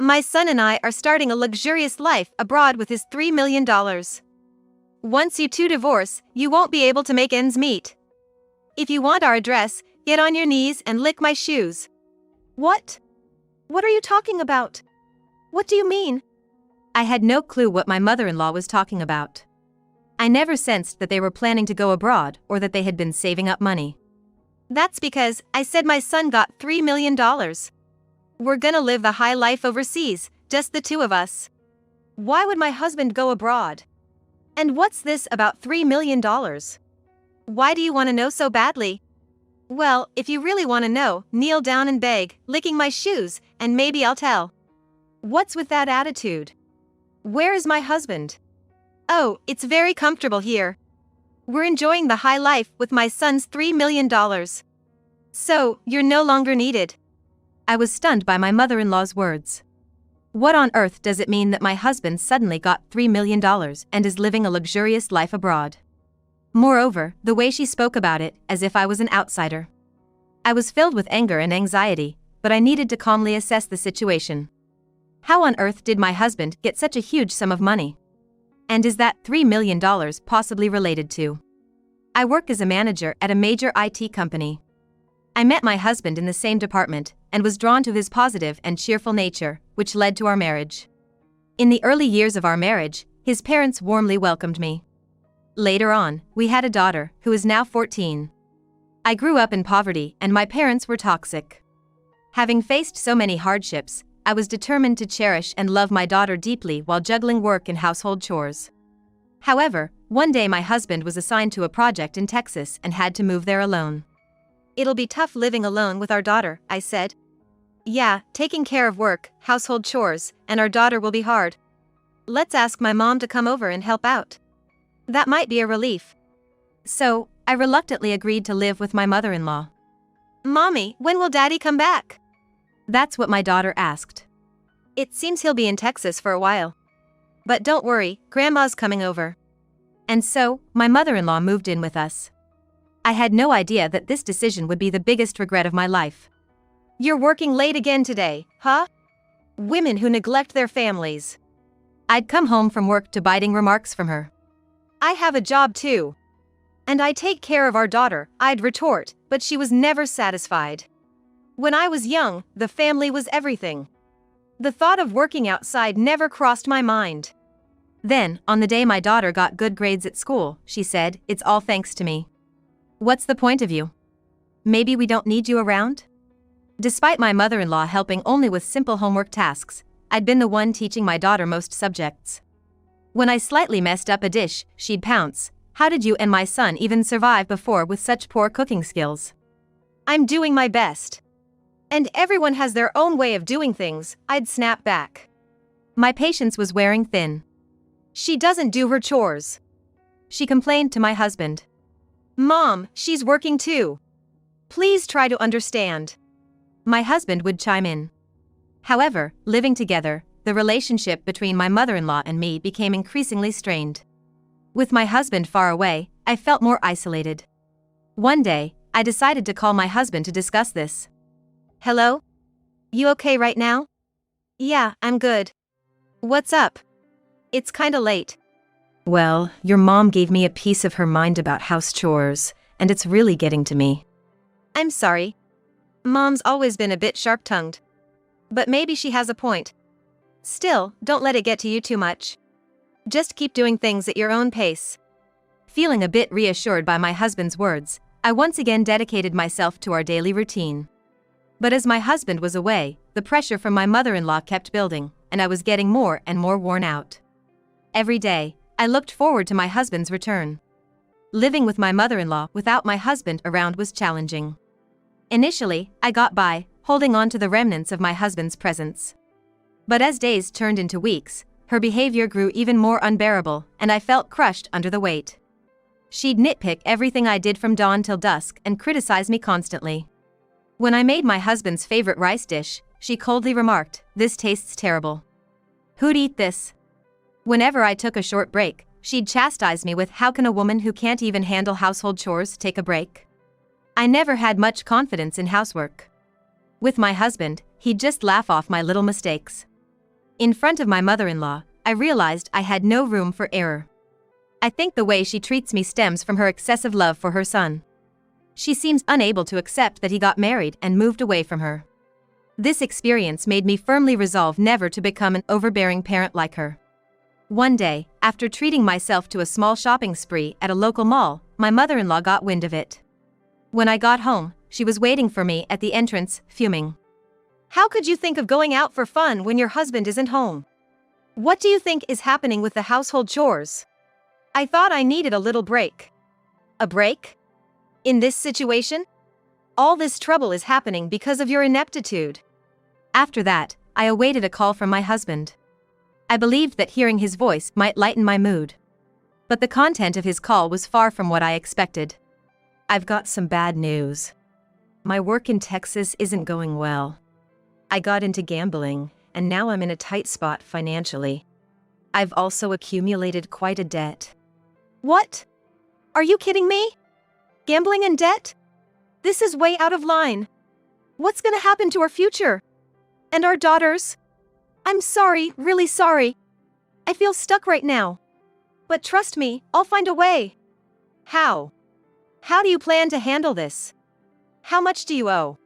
My son and I are starting a luxurious life abroad with his $3 million. Once you two divorce, you won't be able to make ends meet. If you want our address, get on your knees and lick my shoes. What? What are you talking about? What do you mean? I had no clue what my mother-in-law was talking about. I never sensed that they were planning to go abroad or that they had been saving up money. That's because I said my son got $3 million. We're gonna live the high life overseas, just the two of us. Why would my husband go abroad? And what's this about $3 million? Why do you want to know so badly? Well, if you really want to know, kneel down and beg, licking my shoes, and maybe I'll tell. What's with that attitude? Where is my husband? Oh, it's very comfortable here. We're enjoying the high life with my son's $3 million. So, you're no longer needed. I was stunned by my mother-in-law's words. What on earth does it mean that my husband suddenly got $3 million and is living a luxurious life abroad? Moreover, the way she spoke about it, as if I was an outsider. I was filled with anger and anxiety, but I needed to calmly assess the situation. How on earth did my husband get such a huge sum of money? And is that $3 million possibly related to? I work as a manager at a major IT company. I met my husband in the same department and was drawn to his positive and cheerful nature, which led to our marriage. In the early years of our marriage, his parents warmly welcomed me. Later on, we had a daughter, who is now 14. I grew up in poverty and my parents were toxic. Having faced so many hardships, I was determined to cherish and love my daughter deeply while juggling work and household chores. However, one day my husband was assigned to a project in Texas and had to move there alone. It'll be tough living alone with our daughter, I said. Yeah, taking care of work, household chores, and our daughter will be hard. Let's ask my mom to come over and help out. That might be a relief. So, I reluctantly agreed to live with my mother-in-law. Mommy, when will Daddy come back? That's what my daughter asked. It seems he'll be in Texas for a while. But don't worry, Grandma's coming over. And so, my mother-in-law moved in with us. I had no idea that this decision would be the biggest regret of my life. You're working late again today, huh? Women who neglect their families. I'd come home from work to biting remarks from her. I have a job too. And I take care of our daughter, I'd retort, but she was never satisfied. When I was young, the family was everything. The thought of working outside never crossed my mind. Then, on the day my daughter got good grades at school, she said, "It's all thanks to me. What's the point of you? Maybe we don't need you around?" Despite my mother-in-law helping only with simple homework tasks, I'd been the one teaching my daughter most subjects. When I slightly messed up a dish, she'd pounce, "How did you and my son even survive before with such poor cooking skills?" I'm doing my best. And everyone has their own way of doing things, I'd snap back. My patience was wearing thin. She doesn't do her chores. She complained to my husband. Mom, she's working too. Please try to understand. My husband would chime in. However, living together, the relationship between my mother-in-law and me became increasingly strained. With my husband far away, I felt more isolated. One day, I decided to call my husband to discuss this. Hello? You okay right now? Yeah, I'm good. What's up? It's kinda late. Well, your mom gave me a piece of her mind about house chores, and it's really getting to me. I'm sorry. Mom's always been a bit sharp-tongued. But maybe she has a point. Still, don't let it get to you too much. Just keep doing things at your own pace. Feeling a bit reassured by my husband's words, I once again dedicated myself to our daily routine. But as my husband was away, the pressure from my mother-in-law kept building, and I was getting more and more worn out. Every day, I looked forward to my husband's return. Living with my mother-in-law without my husband around was challenging. Initially, I got by, holding on to the remnants of my husband's presence. But as days turned into weeks, her behavior grew even more unbearable, and I felt crushed under the weight. She'd nitpick everything I did from dawn till dusk and criticize me constantly. When I made my husband's favorite rice dish, she coldly remarked, "This tastes terrible. Who'd eat this?" Whenever I took a short break, she'd chastise me with, "How can a woman who can't even handle household chores take a break?" I never had much confidence in housework. With my husband, he'd just laugh off my little mistakes. In front of my mother-in-law, I realized I had no room for error. I think the way she treats me stems from her excessive love for her son. She seems unable to accept that he got married and moved away from her. This experience made me firmly resolve never to become an overbearing parent like her. One day, after treating myself to a small shopping spree at a local mall, my mother-in-law got wind of it. When I got home, she was waiting for me at the entrance, fuming. How could you think of going out for fun when your husband isn't home? What do you think is happening with the household chores? I thought I needed a little break. A break? In this situation? All this trouble is happening because of your ineptitude. After that, I awaited a call from my husband. I believed that hearing his voice might lighten my mood. But the content of his call was far from what I expected. I've got some bad news. My work in Texas isn't going well. I got into gambling, and now I'm in a tight spot financially. I've also accumulated quite a debt. What? Are you kidding me? Gambling and debt? This is way out of line. What's gonna happen to our future? And our daughters? I'm sorry, really sorry. I feel stuck right now. But trust me, I'll find a way. How? How do you plan to handle this? How much do you owe?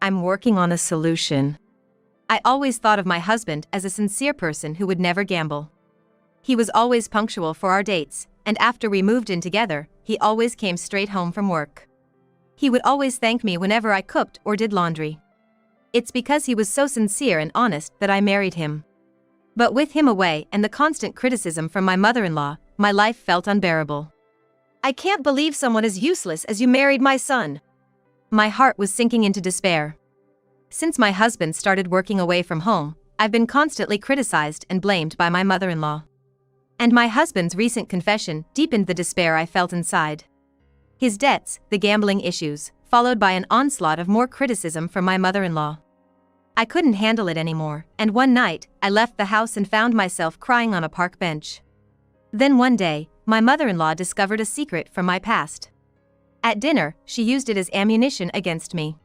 I'm working on a solution. I always thought of my husband as a sincere person who would never gamble. He was always punctual for our dates, and after we moved in together, he always came straight home from work. He would always thank me whenever I cooked or did laundry. It's because he was so sincere and honest that I married him. But with him away and the constant criticism from my mother-in-law, my life felt unbearable. I can't believe someone as useless as you married my son. My heart was sinking into despair. Since my husband started working away from home, I've been constantly criticized and blamed by my mother-in-law. And my husband's recent confession deepened the despair I felt inside. His debts, the gambling issues, followed by an onslaught of more criticism from my mother-in-law. I couldn't handle it anymore, and one night, I left the house and found myself crying on a park bench. Then one day, my mother-in-law discovered a secret from my past. At dinner, she used it as ammunition against me.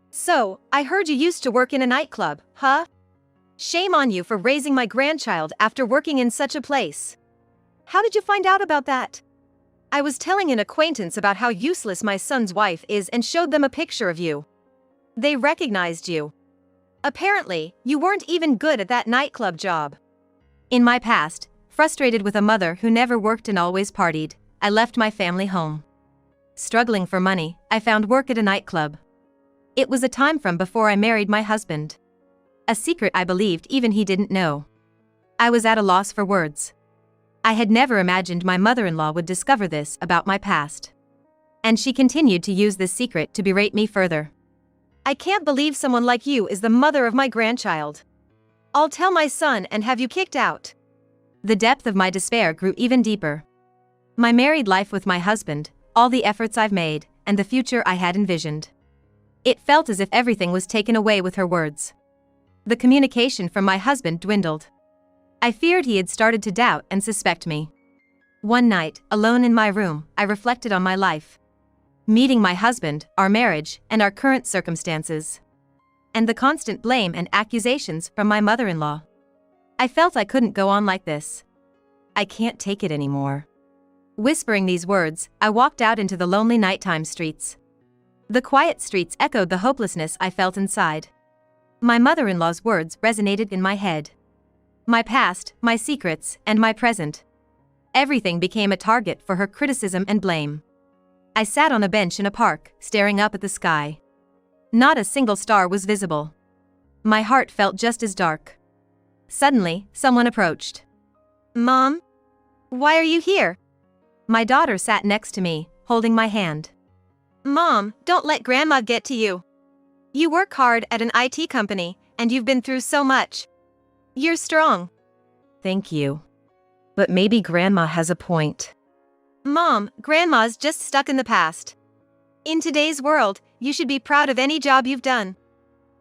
So, I heard you used to work in a nightclub, huh? Shame on you for raising my grandchild after working in such a place. How did you find out about that? I was telling an acquaintance about how useless my son's wife is and showed them a picture of you. They recognized you. Apparently, you weren't even good at that nightclub job. In my past, frustrated with a mother who never worked and always partied, I left my family home. Struggling for money, I found work at a nightclub. It was a time from before I married my husband. A secret I believed even he didn't know. I was at a loss for words. I had never imagined my mother-in-law would discover this about my past. And she continued to use this secret to berate me further. I can't believe someone like you is the mother of my grandchild. I'll tell my son and have you kicked out. The depth of my despair grew even deeper. My married life with my husband, all the efforts I've made, and the future I had envisioned. It felt as if everything was taken away with her words. The communication from my husband dwindled. I feared he had started to doubt and suspect me. One night, alone in my room, I reflected on my life. Meeting my husband, our marriage, and our current circumstances. And the constant blame and accusations from my mother-in-law. I felt I couldn't go on like this. I can't take it anymore. Whispering these words, I walked out into the lonely nighttime streets. The quiet streets echoed the hopelessness I felt inside. My mother-in-law's words resonated in my head. My past, my secrets, and my present. Everything became a target for her criticism and blame. I sat on a bench in a park, staring up at the sky. Not a single star was visible. My heart felt just as dark. Suddenly, someone approached. Mom? Why are you here? My daughter sat next to me, holding my hand. Mom, don't let Grandma get to you. You work hard at an IT company, and you've been through so much. You're strong. Thank you. But maybe Grandma has a point. Mom, Grandma's just stuck in the past. In today's world, you should be proud of any job you've done.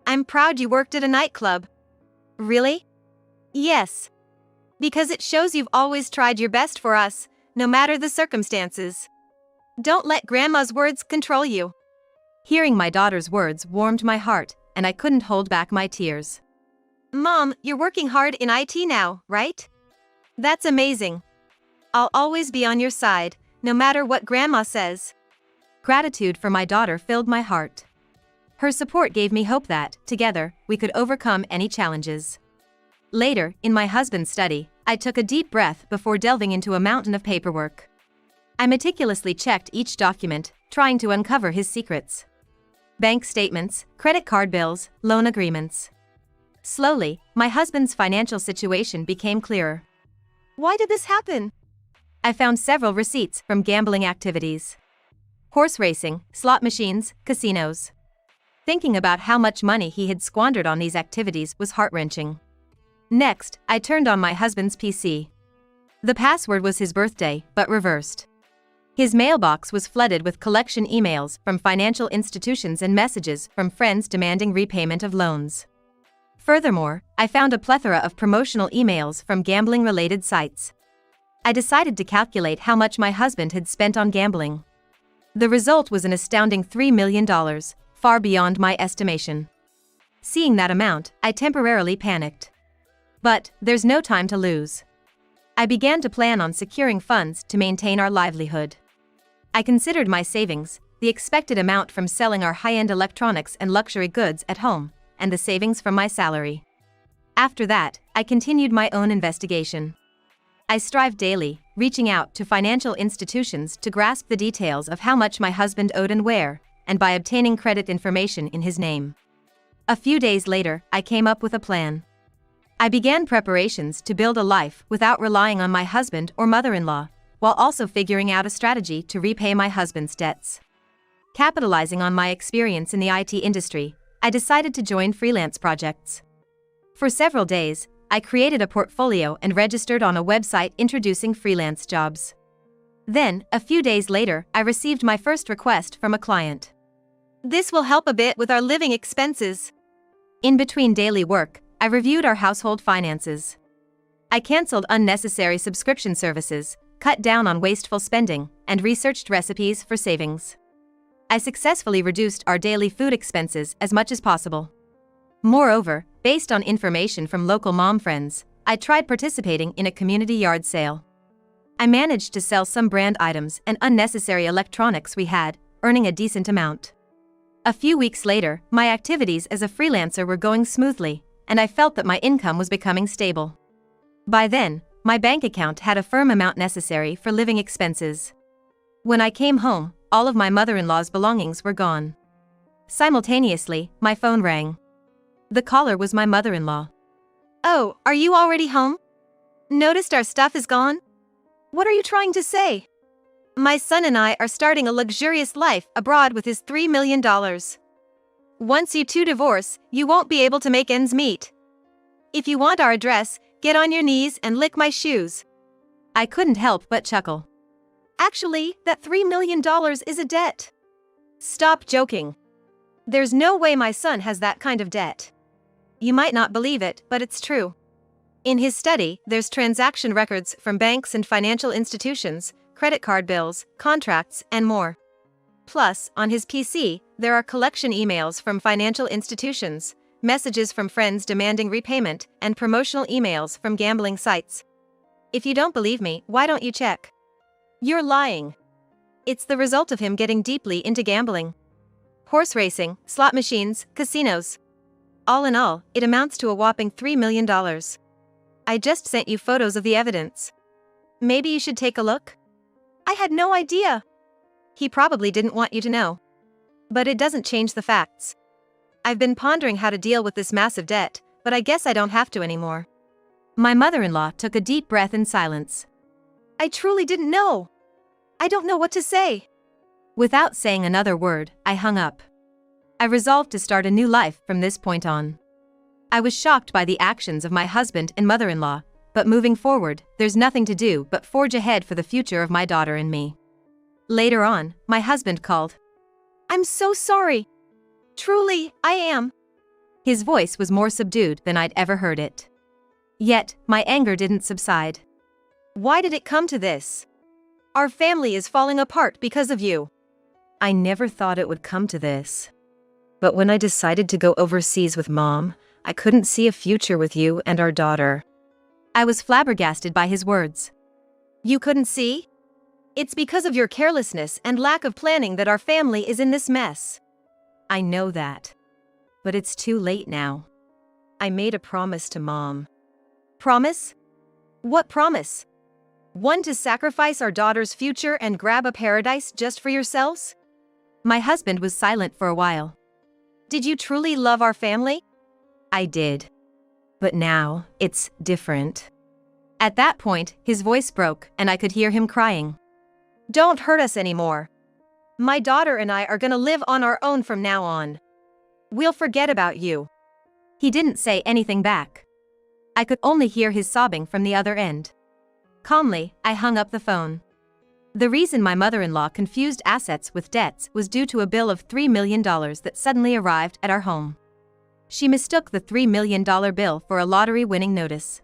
I'm proud you worked at a nightclub. Really? Yes. Because it shows you've always tried your best for us, no matter the circumstances. Don't let Grandma's words control you. Hearing my daughter's words warmed my heart, and I couldn't hold back my tears. Mom, you're working hard in IT now, right? That's amazing. I'll always be on your side, no matter what Grandma says. Gratitude for my daughter filled my heart. Her support gave me hope that, together, we could overcome any challenges. Later, in my husband's study, I took a deep breath before delving into a mountain of paperwork. I meticulously checked each document, trying to uncover his secrets. Bank statements, credit card bills, loan agreements. Slowly, my husband's financial situation became clearer. Why did this happen? I found several receipts from gambling activities. Horse racing, slot machines, casinos. Thinking about how much money he had squandered on these activities was heart-wrenching. Next, I turned on my husband's PC. The password was his birthday, but reversed. His mailbox was flooded with collection emails from financial institutions and messages from friends demanding repayment of loans. Furthermore, I found a plethora of promotional emails from gambling-related sites. I decided to calculate how much my husband had spent on gambling. The result was an astounding $3 million, far beyond my estimation. Seeing that amount, I temporarily panicked. But there's no time to lose. I began to plan on securing funds to maintain our livelihood. I considered my savings, the expected amount from selling our high-end electronics and luxury goods at home, and the savings from my salary. After that, I continued my own investigation. I strived daily, reaching out to financial institutions to grasp the details of how much my husband owed and where, and by obtaining credit information in his name. A few days later, I came up with a plan. I began preparations to build a life without relying on my husband or mother-in-law, while also figuring out a strategy to repay my husband's debts. Capitalizing on my experience in the IT industry, I decided to join freelance projects. For several days, I created a portfolio and registered on a website introducing freelance jobs. Then, a few days later, I received my first request from a client. This will help a bit with our living expenses. In between daily work, I reviewed our household finances. I canceled unnecessary subscription services, cut down on wasteful spending, and researched recipes for savings. I successfully reduced our daily food expenses as much as possible. Moreover, based on information from local mom friends, I tried participating in a community yard sale. I managed to sell some brand items and unnecessary electronics we had, earning a decent amount. A few weeks later, my activities as a freelancer were going smoothly, and I felt that my income was becoming stable. By then, my bank account had a firm amount necessary for living expenses. When I came home, all of my mother-in-law's belongings were gone. Simultaneously, my phone rang. The caller was my mother-in-law. Oh, are you already home? Noticed our stuff is gone? What are you trying to say? My son and I are starting a luxurious life abroad with his $3 million. Once you two divorce, you won't be able to make ends meet. If you want our address, get on your knees and lick my shoes. I couldn't help but chuckle. Actually, that $3 million is a debt. Stop joking. There's no way my son has that kind of debt. You might not believe it, but it's true. In his study, there's transaction records from banks and financial institutions, credit card bills, contracts, and more. Plus, on his PC, there are collection emails from financial institutions, messages from friends demanding repayment, and promotional emails from gambling sites. If you don't believe me, why don't you check? You're lying. It's the result of him getting deeply into gambling. Horse racing, slot machines, casinos. All in all, it amounts to a whopping $3 million. I just sent you photos of the evidence. Maybe you should take a look? I had no idea. He probably didn't want you to know. But it doesn't change the facts. I've been pondering how to deal with this massive debt, but I guess I don't have to anymore. My mother-in-law took a deep breath in silence. I truly didn't know. I don't know what to say. Without saying another word, I hung up. I resolved to start a new life from this point on. I was shocked by the actions of my husband and mother-in-law, but moving forward, there's nothing to do but forge ahead for the future of my daughter and me. Later on, my husband called. I'm so sorry. Truly, I am. His voice was more subdued than I'd ever heard it. Yet, my anger didn't subside. Why did it come to this? Our family is falling apart because of you. I never thought it would come to this. But when I decided to go overseas with Mom, I couldn't see a future with you and our daughter. I was flabbergasted by his words. You couldn't see? It's because of your carelessness and lack of planning that our family is in this mess. I know that. But it's too late now. I made a promise to Mom. Promise? What promise? One, to sacrifice our daughter's future and grab a paradise just for yourselves? My husband was silent for a while. Did you truly love our family? I did. But now, it's different. At that point, his voice broke and I could hear him crying. Don't hurt us anymore. My daughter and I are gonna live on our own from now on. We'll forget about you. He didn't say anything back. I could only hear his sobbing from the other end. Calmly, I hung up the phone. The reason my mother-in-law confused assets with debts was due to a bill of $3 million that suddenly arrived at our home. She mistook the $3 million bill for a lottery-winning notice.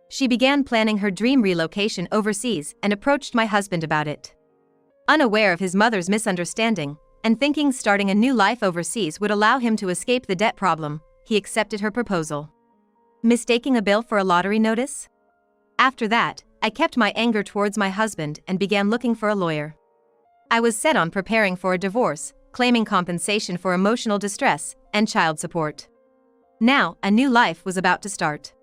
She began planning her dream relocation overseas and approached my husband about it. Unaware of his mother's misunderstanding, and thinking starting a new life overseas would allow him to escape the debt problem, he accepted her proposal. Mistaking a bill for a lottery notice? After that, I kept my anger towards my husband and began looking for a lawyer. I was set on preparing for a divorce, claiming compensation for emotional distress and child support. Now, a new life was about to start.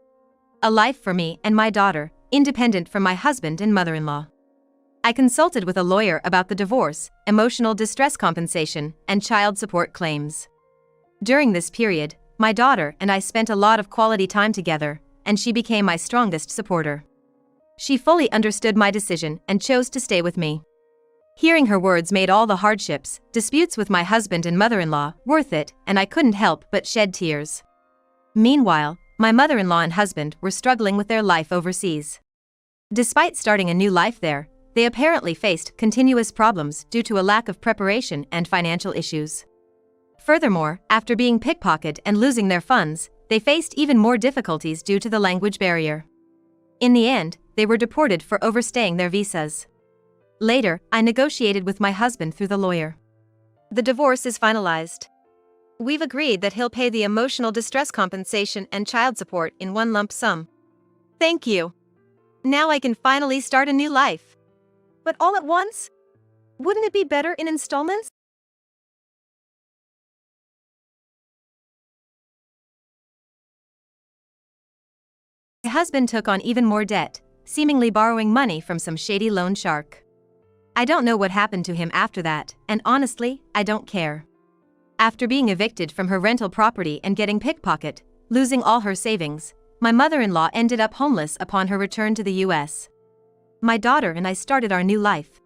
A life for me and my daughter, independent from my husband and mother-in-law. I consulted with a lawyer about the divorce, emotional distress compensation, and child support claims. During this period, my daughter and I spent a lot of quality time together, and she became my strongest supporter. She fully understood my decision and chose to stay with me. Hearing her words made all the hardships, disputes with my husband and mother-in-law, worth it, and I couldn't help but shed tears. Meanwhile, my mother-in-law and husband were struggling with their life overseas. Despite starting a new life there, they apparently faced continuous problems due to a lack of preparation and financial issues. Furthermore, after being pickpocketed and losing their funds, they faced even more difficulties due to the language barrier. In the end, they were deported for overstaying their visas. Later, I negotiated with my husband through the lawyer. The divorce is finalized. We've agreed that he'll pay the emotional distress compensation and child support in one lump sum. Thank you. Now I can finally start a new life. But all at once? Wouldn't it be better in installments? My husband took on even more debt, seemingly borrowing money from some shady loan shark. I don't know what happened to him after that, and honestly, I don't care. After being evicted from her rental property and getting pickpocketed, losing all her savings, my mother-in-law ended up homeless upon her return to the US. My daughter and I started our new life.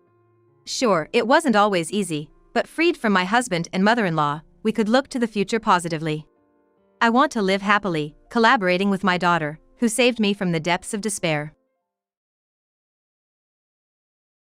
Sure, it wasn't always easy, but freed from my husband and mother-in-law, we could look to the future positively. I want to live happily, collaborating with my daughter, who saved me from the depths of despair.